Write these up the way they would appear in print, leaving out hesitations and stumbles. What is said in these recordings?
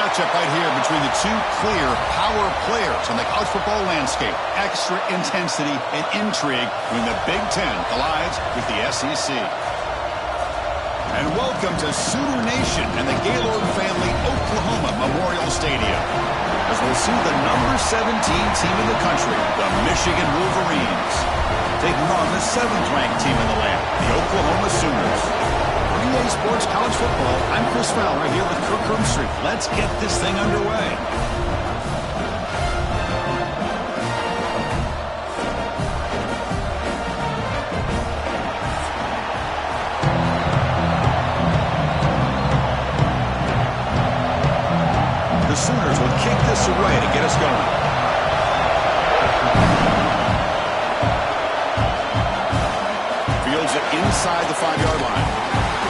matchup right here between the two clear power players on the college football landscape. Extra intensity and intrigue when the Big Ten collides with the SEC. And welcome to Sooner Nation and the Gaylord family Oklahoma Memorial Stadium, as we'll see the number 17 team in the country, the Michigan Wolverines, taking on the 7th-ranked team in the land, the Oklahoma Sooners. For EA Sports College Football, I'm Chris Fowler here with Kirk Herbstreit. Let's get this thing underway. The Sooners will kick this away to get us going. Fields it inside the 5-yard line.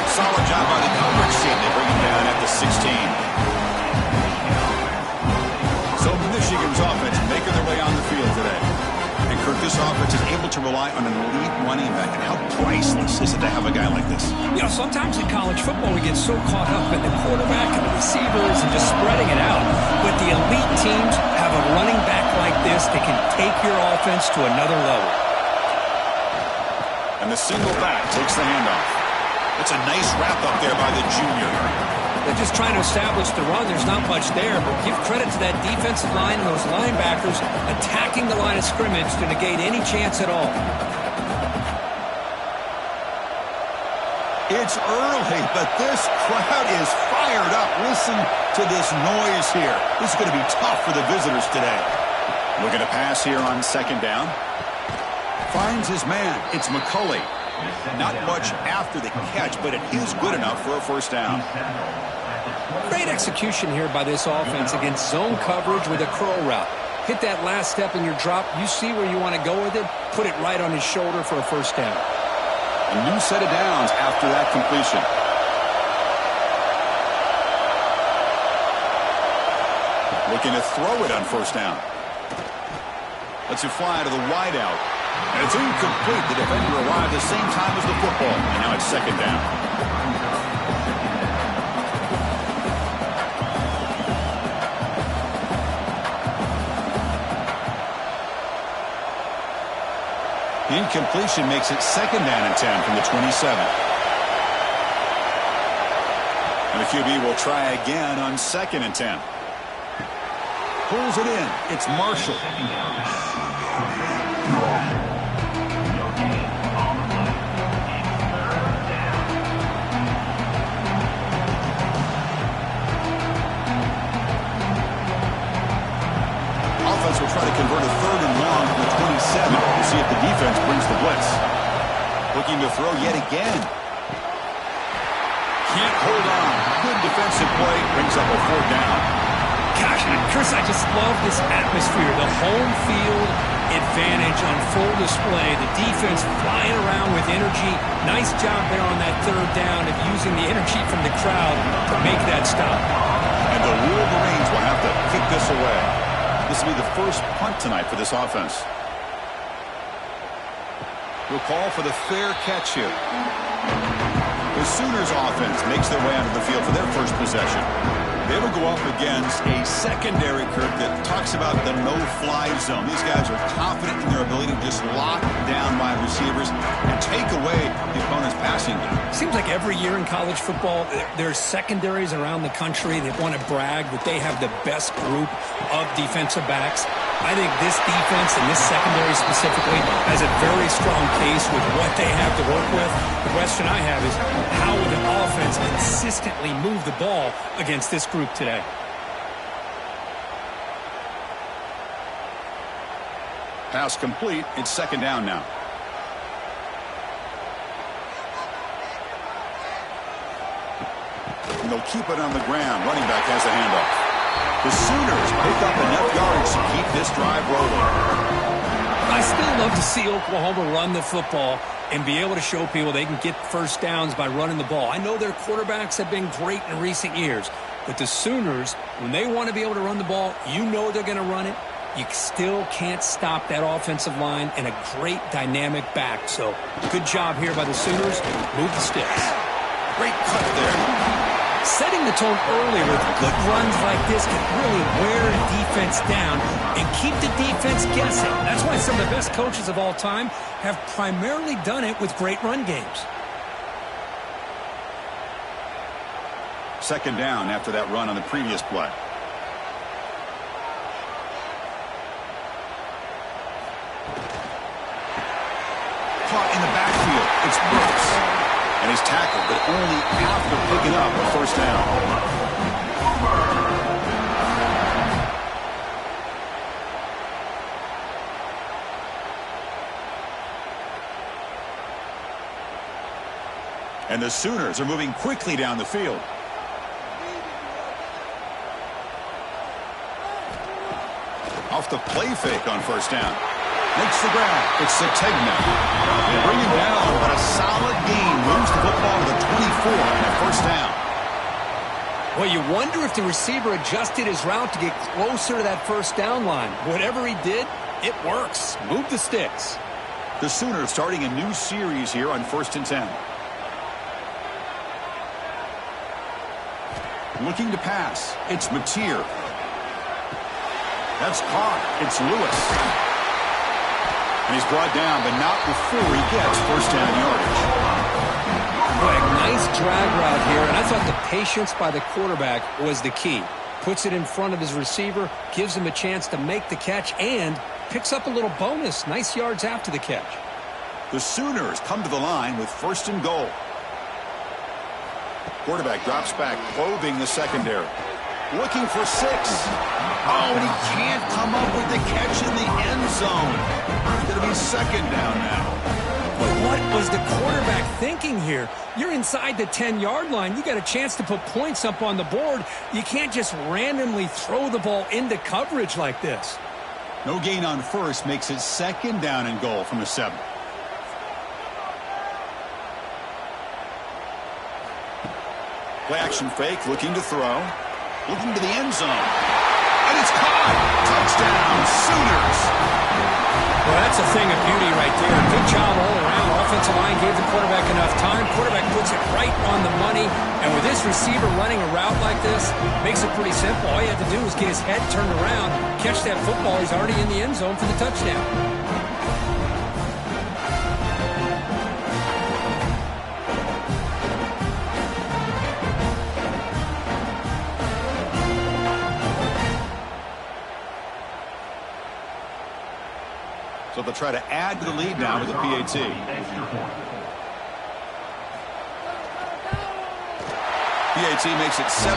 Solid job by the coverage team. They bring him down at the 16. So Michigan's offense making their way on the field today. And Kirk, this offense is able to rely on an elite running back. And how priceless is it to have a guy like this? You know, sometimes in college football we get so caught up in the quarterback and the receivers and just spreading it out. But the elite teams have a running back like this that can take your offense to another level. And the single back takes the handoff. It's a nice wrap up there by the junior. They're just trying to establish the run. There's not much there, but give credit to that defensive line and those linebackers attacking the line of scrimmage to negate any chance at all. It's early, but this crowd is fired up. Listen to this noise here. This is going to be tough for the visitors today. Looking to pass here on 2nd down. Finds his man. It's McCulley. Not much after the catch, but it is good enough for a 1st down. Great execution here by this offense against zone coverage with a curl route. Hit that last step in your drop. You see where you want to go with it. Put it right on his shoulder for a 1st down. A new set of downs after that completion. Looking to throw it on 1st down. Lets it fly to the wideout. And it's incomplete. The defender arrived the same time as the football. And now it's 2nd down. The incompletion makes it 2nd down and 10 from the 27. And the QB will try again on 2nd and 10. Pulls it in. It's Marshall. Offense will try to convert a 3rd and long from the 27 to see if the defense brings the blitz. Looking to throw yet again. Can't hold on. Good defensive play. Brings up a 4th down. Gosh, Chris, I just love this atmosphere. The home field advantage on full display. The defense flying around with energy. Nice job there on that 3rd down of using the energy from the crowd to make that stop. And the Wolverines will have to kick this away. This will be the first punt tonight for this offense. We'll call for the fair catch here. The Sooners offense makes their way onto the field for their first possession. They will go up against a secondary, Kirk, that talks about the no-fly zone. These guys are confident in their ability to just lock down wide receivers and take away the opponent's passing game. Seems like every year in college football, there's secondaries around the country that want to brag that they have the best group of defensive backs. I think this defense and this secondary specifically has a very strong case with what they have to work with. The question I have is, how will the offense consistently move the ball against this group today? Pass complete. It's 2nd down now. And they'll keep it on the ground. Running back has the handoff. The Sooners pick up enough yards to keep this drive rolling. I still love to see Oklahoma run the football and be able to show people they can get 1st downs by running the ball. I know their quarterbacks have been great in recent years, but the Sooners, when they want to be able to run the ball, you know they're going to run it. You still can't stop that offensive line and a great dynamic back. So good job here by the Sooners. Move the sticks. Great cut there. Setting the tone early with good runs like this can really wear a defense down and keep the defense guessing. That's why some of the best coaches of all time have primarily done it with great run games. Second down after that run on the previous play. Caught in the backfield. It's Brooks. And he's tackled, but only after picking up a first down. And the Sooners are moving quickly down the field. Off the play fake on first down. Makes the grab. It's Sategna. They bring him down, but a solid gain moves the football to the 24 and a first down. Well, you wonder if the receiver adjusted his route to get closer to that first down line. Whatever he did, it works. Move the sticks. The Sooners starting a new series here on 1st and 10. Looking to pass. It's Mateer. That's caught. It's Lewis. And he's brought down, but not before he gets first down yardage. Boy, nice drag route here, and I thought the patience by the quarterback was the key. Puts it in front of his receiver, gives him a chance to make the catch, and picks up a little bonus. Nice yards after the catch. The Sooners come to the line with 1st and goal. Quarterback drops back, probing the secondary. Looking for 6. Oh, and he can't come up with the catch in the end zone. It's going to be second down now. But what was the quarterback thinking here? You're inside the 10-yard line. You got a chance to put points up on the board. You can't just randomly throw the ball into coverage like this. No gain on first makes it second down and goal from the 7. Play action fake, looking to throw. Looking to the end zone. And it's caught. Touchdown, Sooners. Well, that's a thing of beauty right there. Good job all around. Offensive line gave the quarterback enough time. Quarterback puts it right on the money. And with this receiver running a route like this, makes it pretty simple. All you have to do is get his head turned around, catch that football. He's already in the end zone for the touchdown. So they'll try to add to the lead now with the PAT. PAT makes it 7-0.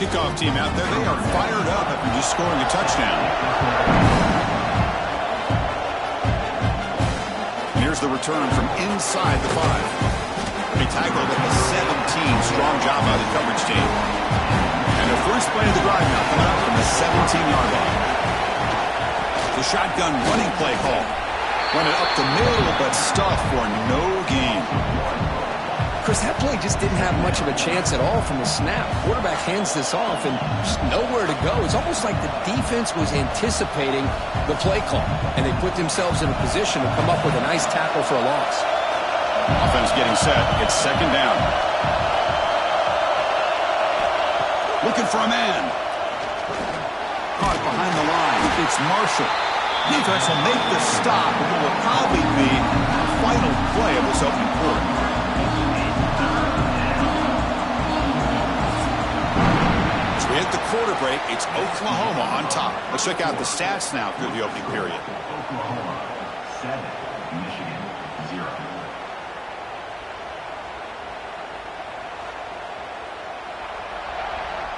Kickoff team out there. They are fired up after just scoring a touchdown. Here's the return from inside the 5. He tackled at the 17. Strong job by the coverage team. And the first play of the drive now coming up from the 17-yard line. The shotgun running play call. Run it up the middle, but stuffed for no gain. Chris, that play just didn't have much of a chance at all from the snap. Quarterback hands this off and just nowhere to go. It's almost like the defense was anticipating the play call, and they put themselves in a position to come up with a nice tackle for a loss. Offense getting set. It's second down. Looking for a man. Caught behind the line. It's Marshall. Defense will make the stop, but it will probably be the final play of this opening quarter. As we hit the quarter break, it's Oklahoma on top. Let's check out the stats now through the opening period. Oklahoma 7, Michigan 0.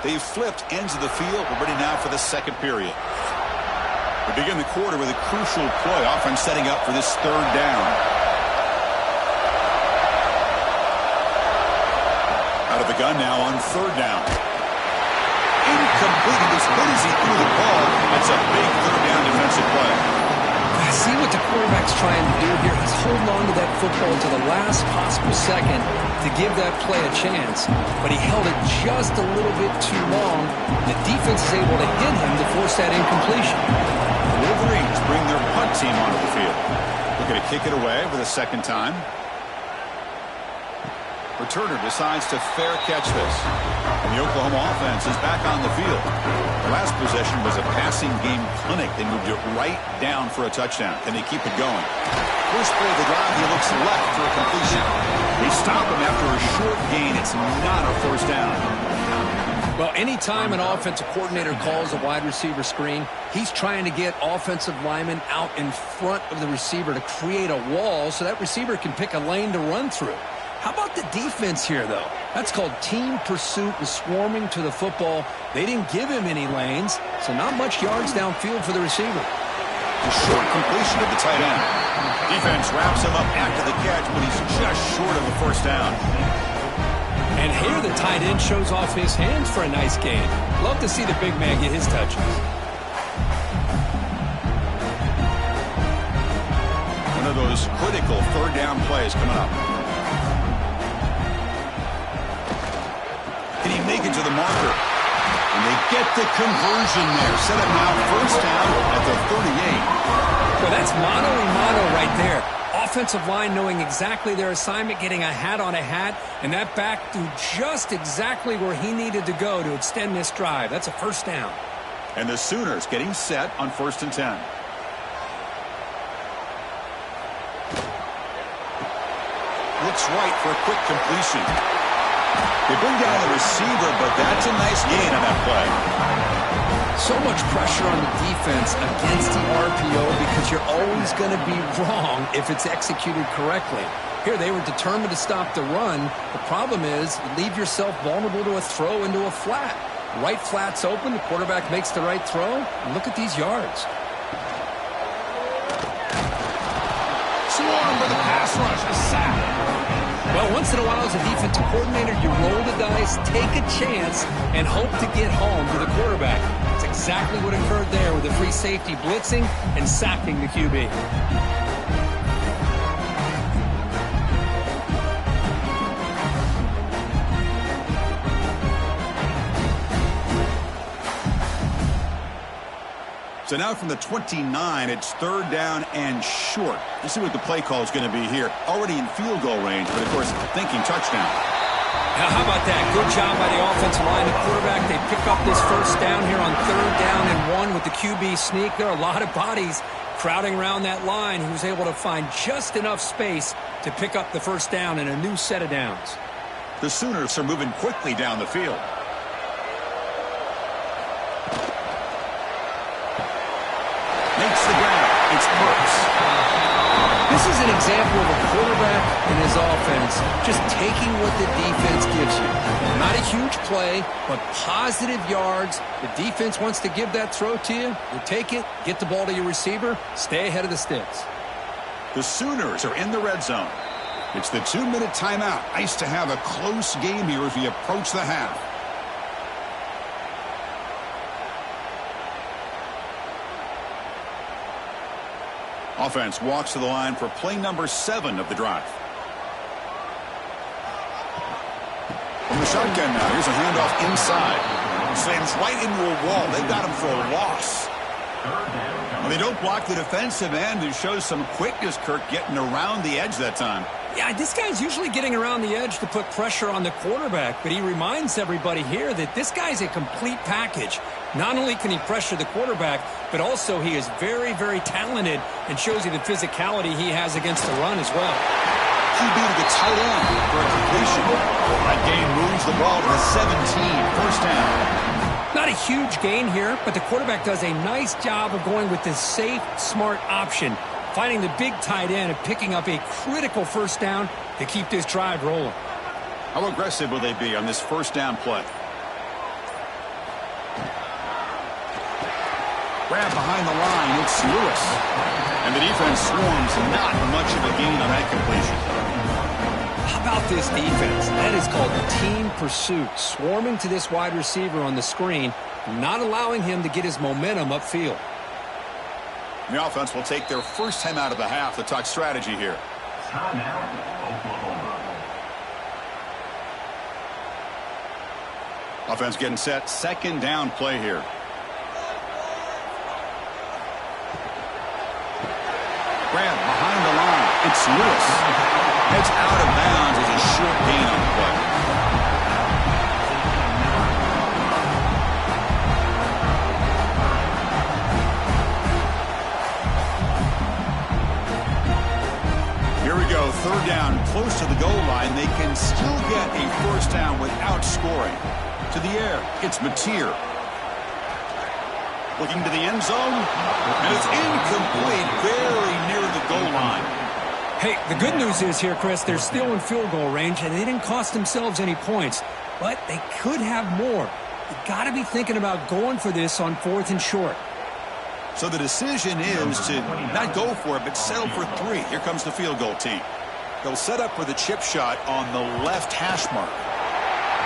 They've flipped ends of the field. We're ready now for the second period. We begin the quarter with a crucial play. Offense setting up for this third down. Out of the gun now on third down. Incomplete. As good as he threw the ball, that's a big third down defensive play. See what the quarterback's trying to do here. He's holding on to that football to the last possible second to give that play a chance, but he held it just a little bit too long. The defense is able to hit him to force that incompletion. The Wolverines bring their punt team onto the field. Looking to kick it away for the second time. Returner decides to fair catch this. And the Oklahoma offense is back on the field. The last possession was a passing game clinic. They moved it right down for a touchdown. Can they keep it going? First play of the drive, he looks left for a completion. They stop him after a short gain. It's not a first down. Well, anytime an offensive coordinator calls a wide receiver screen, he's trying to get offensive linemen out in front of the receiver to create a wall so that receiver can pick a lane to run through. How about the defense here, though? That's called team pursuit and swarming to the football. They didn't give him any lanes, so not much yards downfield for the receiver. A short completion of the tight end. Defense wraps him up after the catch, but he's just short of the first down. And here the tight end shows off his hands for a nice gain. Love to see the big man get his touches. One of those critical third down plays coming up. Can he make it to the marker? And they get the conversion there. Set up now first down at the 38. Well, that's mano-a-mano right there. Offensive line knowing exactly their assignment, getting a hat on a hat, and that back threw just exactly where he needed to go to extend this drive. That's a first down. And the Sooners getting set on 1st and 10. Looks right for a quick completion. They bring down the receiver, but that's a nice gain on that play. So much pressure on the defense against the RPO because you're always going to be wrong if it's executed correctly. Here, they were determined to stop the run. The problem is you leave yourself vulnerable to a throw into a flat. Right flat's open. The quarterback makes the right throw. And look at these yards. Swarm for the pass rush. A sack. Well, once in a while as a defensive coordinator, you roll the dice, take a chance, and hope to get home to the quarterback. That's exactly what occurred there with the free safety blitzing and sacking the QB. So now from the 29, it's third down and short. Let's see what the play call is going to be here. Already in field goal range, but of course thinking touchdown. Now how about that? Good job by the offensive line. The quarterback, they pick up this first down here on third down and 1 with the QB sneak. There are a lot of bodies crowding around that line. He was able to find just enough space to pick up the first down and a new set of downs. The Sooners are moving quickly down the field. Makes the grab. It's Burks. This is an example of a quarterback and his offense just taking what the defense gives you. Not a huge play, but positive yards. The defense wants to give that throw to you. You take it, get the ball to your receiver, stay ahead of the sticks. The Sooners are in the red zone. It's the 2-minute timeout. Nice to have a close game here as we approach the half. Offense walks to the line for play number 7 of the drive. From the shotgun now, here's a handoff inside. Slams right into a wall. They've got him for a loss. Well, they don't block the defensive end, who shows some quickness, Kirk, getting around the edge that time. Yeah, this guy's usually getting around the edge to put pressure on the quarterback, but he reminds everybody here that this guy's a complete package. Not only can he pressure the quarterback, but also he is very, very talented and shows you the physicality he has against the run as well. QB to the tight end for a completion. That gain moves the ball to the 17, first down. Not a huge gain here, but the quarterback does a nice job of going with this safe, smart option, finding the big tight end and picking up a critical first down to keep this drive rolling. How aggressive will they be on this first down play? Grab behind the line, it's Lewis. And the defense swarms, not much of a gain on that completion. How about this defense? That is called team pursuit. Swarming to this wide receiver on the screen, not allowing him to get his momentum upfield. The offense will take their first time out of the half to talk strategy here. Timeout, Oklahoma. Offense getting set. Second down play here. Grab behind the line. It's Lewis. Heads out of bounds as a short gain on the play. Here we go. Third down, close to the goal line. They can still get a first down without scoring. To the air. It's Mateer. Looking to the end zone. And it's incomplete. Very near the goal line. Hey, the good news is here, Chris, they're still in field goal range, and they didn't cost themselves any points. But they could have more. You got to be thinking about going for this on 4th and short. So the decision is to not go for it, but settle for 3. Here comes the field goal team. They'll set up for the chip shot on the left hash mark.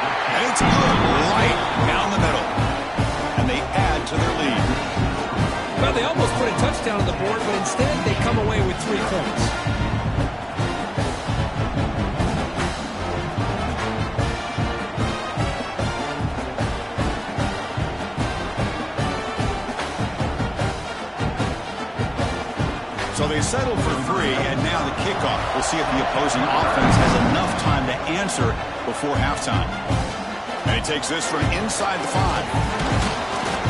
And it's good, right down the middle. And they add to their lead. Well, they almost put a touchdown on the board, but instead they come away with 3 points. So they settle for 3, and now the kickoff. We'll see if the opposing offense has enough time to answer before halftime. And he takes this from inside the 5.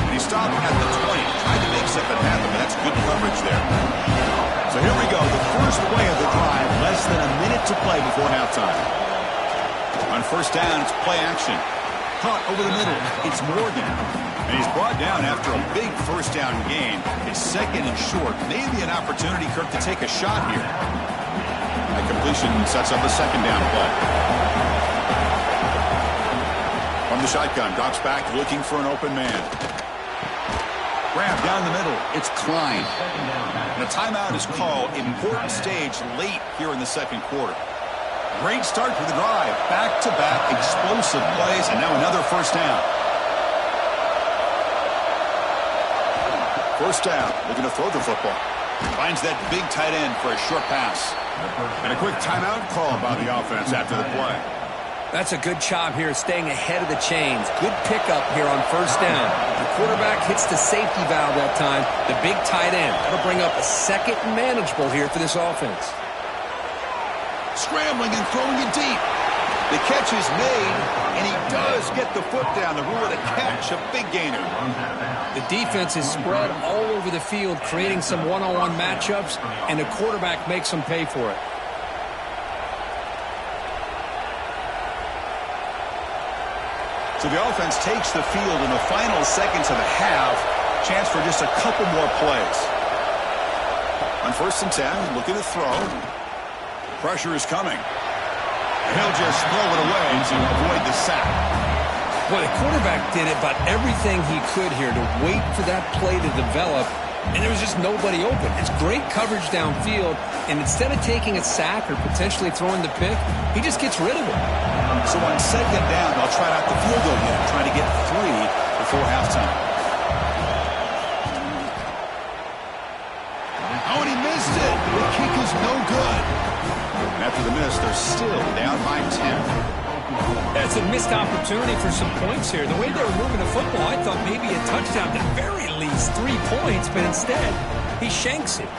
And he stopped at the 20. Tried to make something happen, but that's good coverage there. So here we go. The first play of the drive. Less than a minute to play before halftime. On first down, it's play action. Caught over the middle. It's Morgan. And he's brought down after a big first down gain. It's second and short. Maybe an opportunity, Kirk, to take a shot here. That completion sets up a second down play. From the shotgun, drops back, looking for an open man. Grab down the middle. It's Klein. And a timeout is called. Important stage late here in the second quarter. Great start to the drive. Back-to-back explosive plays, and now another first down. First down, looking to throw the football. Finds that big tight end for a short pass. And a quick timeout call by the offense after the play. That's a good job here staying ahead of the chains. Good pickup here on first down. The quarterback hits the safety valve that time. The big tight end. That'll bring up a second and manageable here for this offense. Scrambling and throwing it deep. The catch is made, and he does get the foot down to rule it a catch, a big gainer. The defense is spread all over the field, creating some one-on-one matchups, and the quarterback makes them pay for it. So the offense takes the field in the final seconds of the half. Chance for just a couple more plays. On first and 10, looking to throw. Pressure is coming. He'll just throw it away to avoid the sack. Well, the quarterback did about everything he could here to wait for that play to develop, and there was just nobody open. It's great coverage downfield, and instead of taking a sack or potentially throwing the pick, he just gets rid of it. So on second down, they'll try out the field goal again, trying to get 3 before halftime. Oh, and he missed it. The kick is no good. And after the miss, they're still down by 10. That's a missed opportunity for some points here. The way they were moving the football, I thought maybe a touchdown, at the very least 3 points, but instead, he shanks it.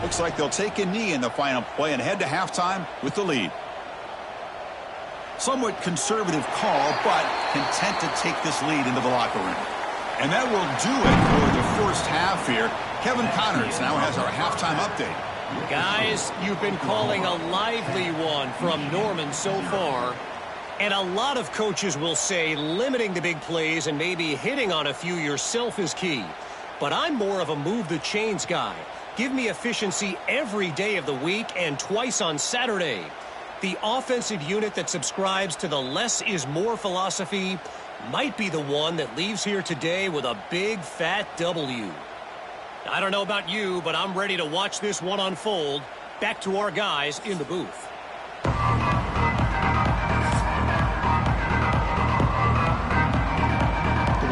Looks like they'll take a knee in the final play and head to halftime with the lead. Somewhat conservative call, but content to take this lead into the locker room. And that will do it for the first half here. Kevin Connors now has our halftime update. Guys, you've been calling a lively one from Norman so far. And a lot of coaches will say limiting the big plays and maybe hitting on a few yourself is key. But I'm more of a move the chains guy. Give me efficiency every day of the week and twice on Saturday. The offensive unit that subscribes to the less is more philosophy might be the one that leaves here today with a big fat W. I don't know about you, but I'm ready to watch this one unfold. Back to our guys in the booth. The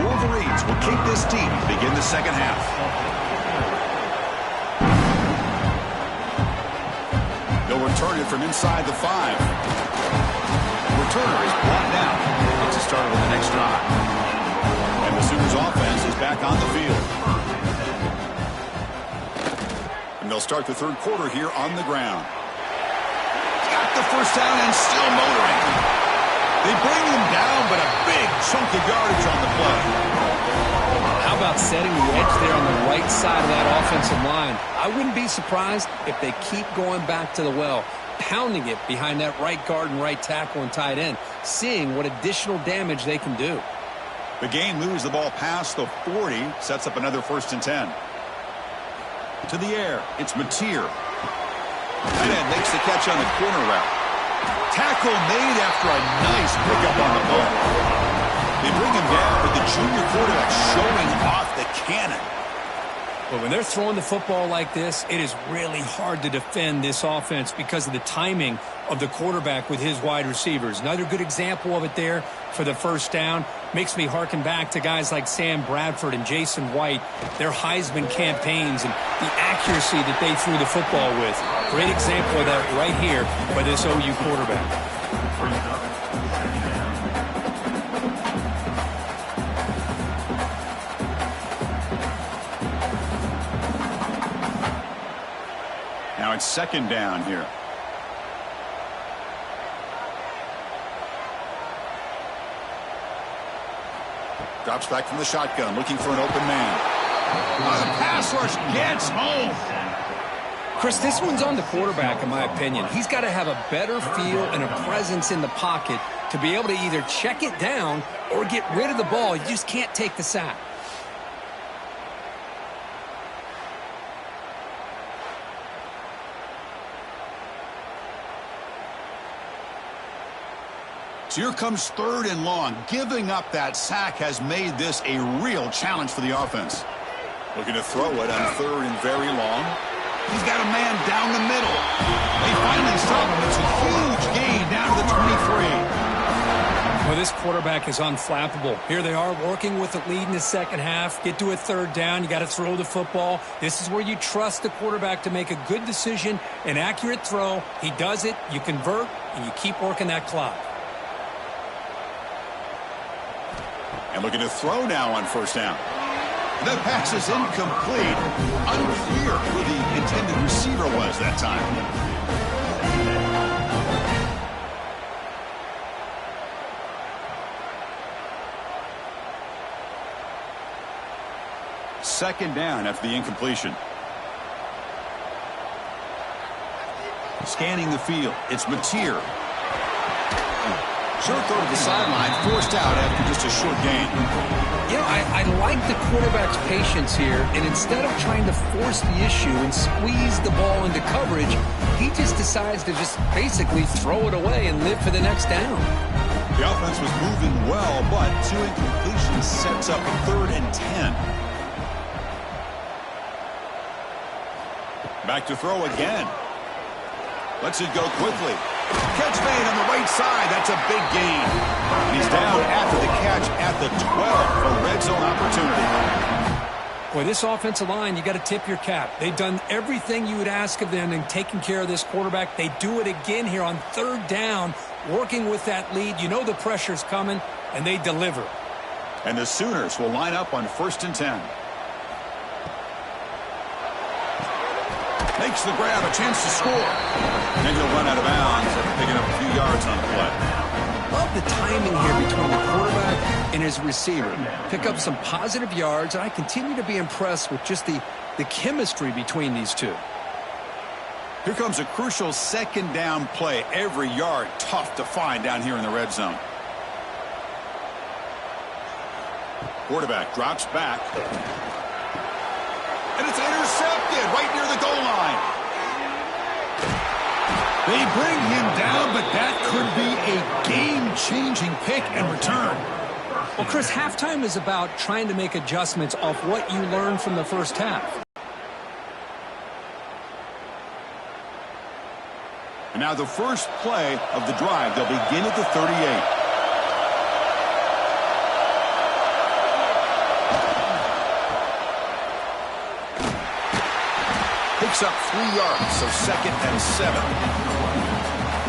Wolverines will kick this deep to begin the second half. return it from inside the 5. Returner is brought down. Gets it started with the next drive. And the Sooners offense is back on the field. And they'll start the third quarter here on the ground. Got the first down and still motoring. They bring him down, but a big chunk of yardage on the play. How about setting the edge there on the right side of that offensive line? I wouldn't be surprised if they keep going back to the well, pounding it behind that right guard and right tackle and tight end, seeing what additional damage they can do. The game moves the ball past the 40, sets up another 1st and 10. To the air, it's Mateer. Tight end makes the catch on the corner route. Tackle made after a nice pickup on the ball. They bring him down, but the junior quarterback showing off the cannon. But when they're throwing the football like this, it is really hard to defend this offense because of the timing of the quarterback with his wide receivers. Another good example of it there for the first down. Makes me harken back to guys like Sam Bradford and Jason White, their Heisman campaigns and the accuracy that they threw the football with. Great example of that right here by this OU quarterback. Now it's 2nd down here. Drops back from the shotgun, looking for an open man. Oh, the pass rush gets home. Chris, this one's on the quarterback, in my opinion. He's got to have a better feel and a presence in the pocket to be able to either check it down or get rid of the ball. You just can't take the sack. So here comes 3rd and long. Giving up that sack has made this a real challenge for the offense. Looking to throw it on 3rd and very long. He's got a man down the middle. They finally stop him. It's a huge gain down to the 23. Well, this quarterback is unflappable. Here they are working with the lead in the second half. Get to a 3rd down. You got to throw the football. This is where you trust the quarterback to make a good decision, an accurate throw. He does it. You convert, and you keep working that clock. And looking to throw now on 1st down. The pass is incomplete. Unclear who the intended receiver was that time. Second down after the incompletion. Scanning the field, it's Mateer. Short throw to the sideline, forced out after just a short gain. You know, I like the quarterback's patience here, and instead of trying to force the issue and squeeze the ball into coverage, he just decides to just basically throw it away and live for the next down. The offense was moving well, but 2 incompletions sets up a 3rd and 10. Back to throw again. Lets it go quickly. Catch made on the right side. That's a big gain. And he's down after the catch at the 12 for red zone opportunity. Boy, this offensive line, you got to tip your cap. They've done everything you would ask of them in taking care of this quarterback. They do it again here on 3rd down, working with that lead. You know the pressure's coming, and they deliver. And the Sooners will line up on 1st and 10. Makes the grab, a chance to score. And he'll run out of bounds after picking up a few yards on the play. Love the timing here between the quarterback and his receiver. Pick up some positive yards, and I continue to be impressed with just the chemistry between these two. Here comes a crucial 2nd down play. Every yard tough to find down here in the red zone. Quarterback drops back. And it's intercepted right near the goal line. They bring him down, but that could be a game-changing pick and return. Well, Chris, halftime is about trying to make adjustments off what you learned from the first half. And now the first play of the drive. They'll begin at the 38. Picks up 3 yards, so 2nd and 7.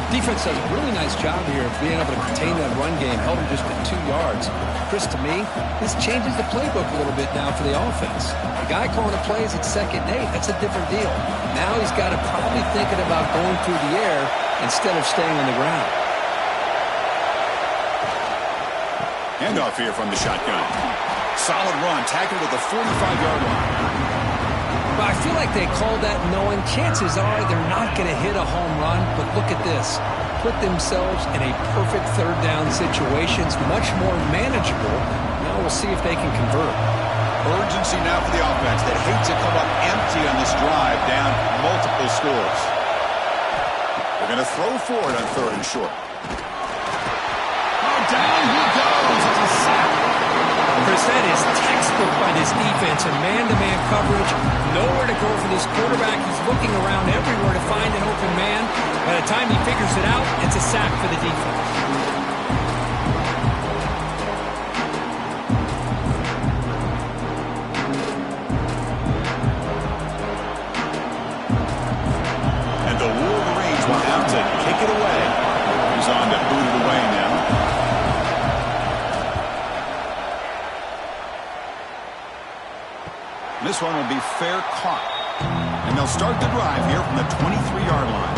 Defense does a really nice job here of being able to contain that run game, held him just at 2 yards. Chris, to me, this changes the playbook a little bit now for the offense. The guy calling the plays at 2nd and 8, that's a different deal. Now he's got to probably thinking about going through the air instead of staying on the ground. Handoff here from the shotgun. Solid run, tackled at the 45-yard line. But I feel like they called that knowing chances are they're not going to hit a home run. But look at this. Put themselves in a perfect 3rd down situation. It's much more manageable. Now we'll see if they can convert. Urgency now for the offense that hates to come up empty on this drive, down multiple scores. They're going to throw for it on 3rd and short. Oh, down he goes. It's a sack. Chris, that is textbook by this defense and man-to-man coverage. Nowhere to go for this quarterback. He's looking around everywhere to find an open man. By the time he figures it out, it's a sack for the defense. And the Wolverines will have to kick it away. He's on to boot it away now. This one will be fair caught. And they'll start the drive here from the 23-yard line.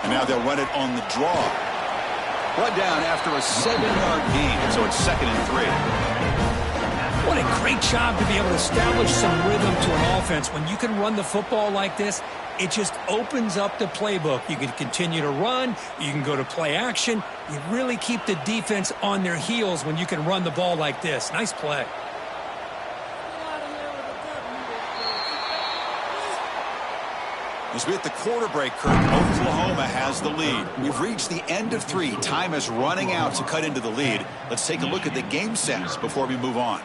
And now they'll run it on the draw. Brought down after a 7-yard gain, so it's 2nd and 3. What a great job to be able to establish some rhythm to an offense. When you can run the football like this, it just opens up the playbook. You can continue to run. You can go to play action. You really keep the defense on their heels when you can run the ball like this. Nice play. As we hit the quarter break, Kirk, Oklahoma has the lead. We've reached the end of 3. Time is running out to cut into the lead. Let's take a look at the game sets before we move on.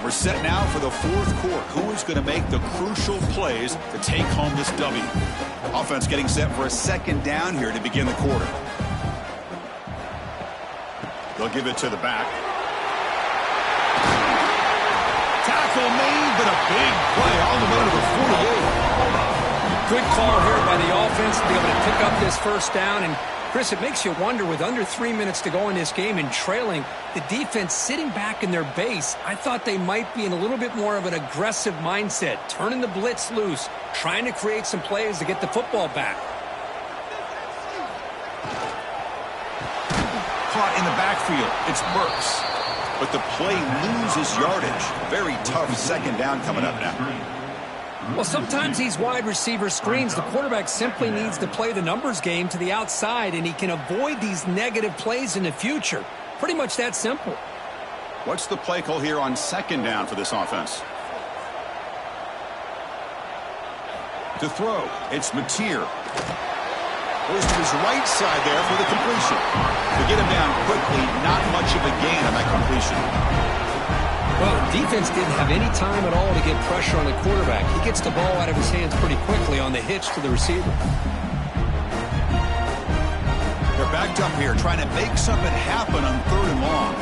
We're set now for the 4th quarter. Who is going to make the crucial plays to take home this W? Offense getting set for a 2nd down here to begin the quarter. They'll give it to the back. Tackle made, but a big play all the way to the 48. Good call here by the offense to be able to pick up this 1st down. And Chris, it makes you wonder, with under 3 minutes to go in this game and trailing, the defense sitting back in their base, I thought they might be in a little bit more of an aggressive mindset, turning the blitz loose, trying to create some plays to get the football back. Caught in the backfield. It's Burks. But the play loses yardage. Very tough 2nd down coming up now. Well, sometimes these wide receiver screens, the quarterback simply needs to play the numbers game to the outside, and he can avoid these negative plays in the future. Pretty much that simple. What's the play call here on 2nd down for this offense? To throw, it's Mateer. Goes to his right side there for the completion. To get him down quickly, not much of a gain on that completion. Well, defense didn't have any time at all to get pressure on the quarterback. He gets the ball out of his hands pretty quickly on the hitch to the receiver. They're backed up here, trying to make something happen on 3rd and long.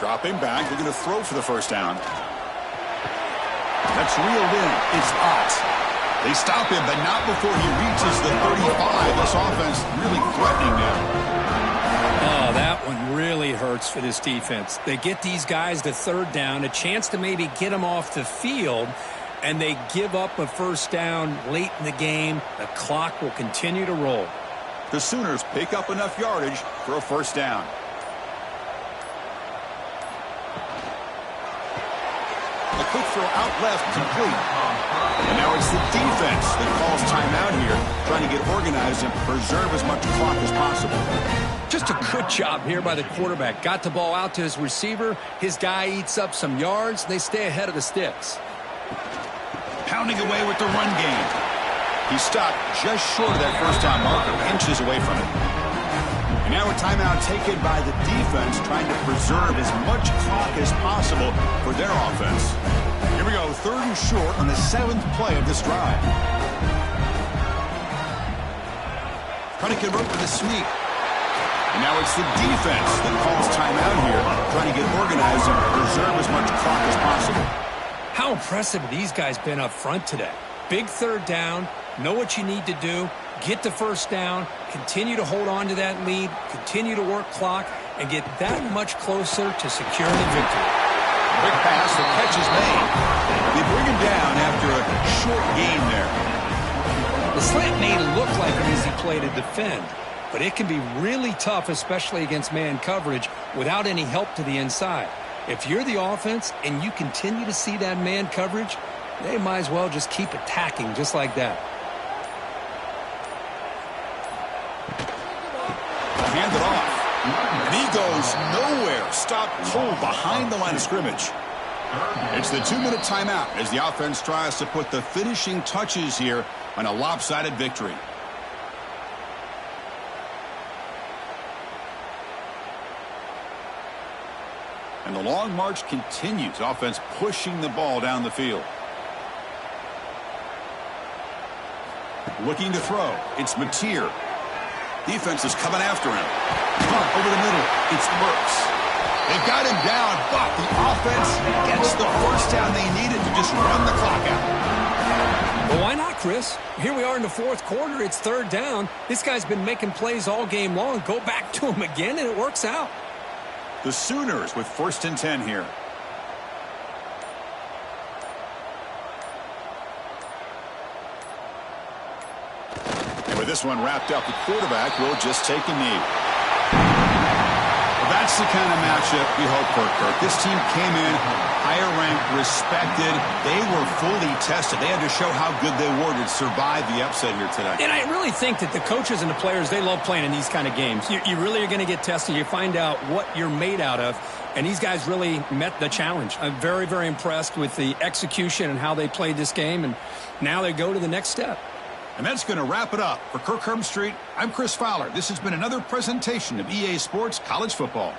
Dropping back, they're going to throw for the 1st down. That's reeled in. It's Ott. They stop him, but not before he reaches the 35. This offense really threatening now. Oh, that one really hurts for this defense. They get these guys to 3rd down, a chance to maybe get them off the field, and they give up a 1st down late in the game. The clock will continue to roll. The Sooners pick up enough yardage for a 1st down. A quick throw out left, complete. And now it's the defense that calls timeout here, trying to get organized and preserve as much clock as possible. Just a good job here by the quarterback. Got the ball out to his receiver. His guy eats up some yards. They stay ahead of the sticks. Pounding away with the run game. He stopped just short of that 1st down marker, inches away from it. And now a timeout taken by the defense, trying to preserve as much clock as possible for their offense. Here we go, 3rd and short on the 7th play of this drive. trying to get rid of the sneak. And now it's the defense that calls timeout here, trying to get organized and preserve as much clock as possible. How impressive have these guys been up front today? Big third down, know what you need to do, get the first down, continue to hold on to that lead, continue to work clock, and get that much closer to securing the victory. Quick pass, the catch is made. They bring him down after a short gain there. The slant may look like an easy play to defend, but it can be really tough, especially against man coverage, without any help to the inside. If you're the offense and you continue to see that man coverage, they might as well just keep attacking just like that. Hand it off. And he goes nowhere. Stopped cold behind the line of scrimmage. It's the 2-minute timeout as the offense tries to put the finishing touches here on a lopsided victory. And the long march continues. Offense pushing the ball down the field. Looking to throw. It's Mateer. Defense is coming after him. Punt over the middle. It's Burks. They've got him down, but the offense gets the first down they needed to just run the clock out. Well, why not, Chris? Here we are in the fourth quarter. It's third down. This guy's been making plays all game long. Go back to him again, and it works out. The Sooners with 1st and 10 here. And with this one wrapped up, the quarterback will just take a knee. Well, that's the kind of matchup we hope for, Kirk. This team came in higher ranked, respected. They were fully tested. They had to show how good they were to survive the upset here today. And I really think that the coaches and the players, they love playing in these kind of games. You really are going to get tested. You find out what you're made out of. And these guys really met the challenge. I'm very, very impressed with the execution and how they played this game. And now they go to the next step. And that's going to wrap it up. For Kirk Herbstreit, I'm Chris Fowler. This has been another presentation of EA Sports College Football.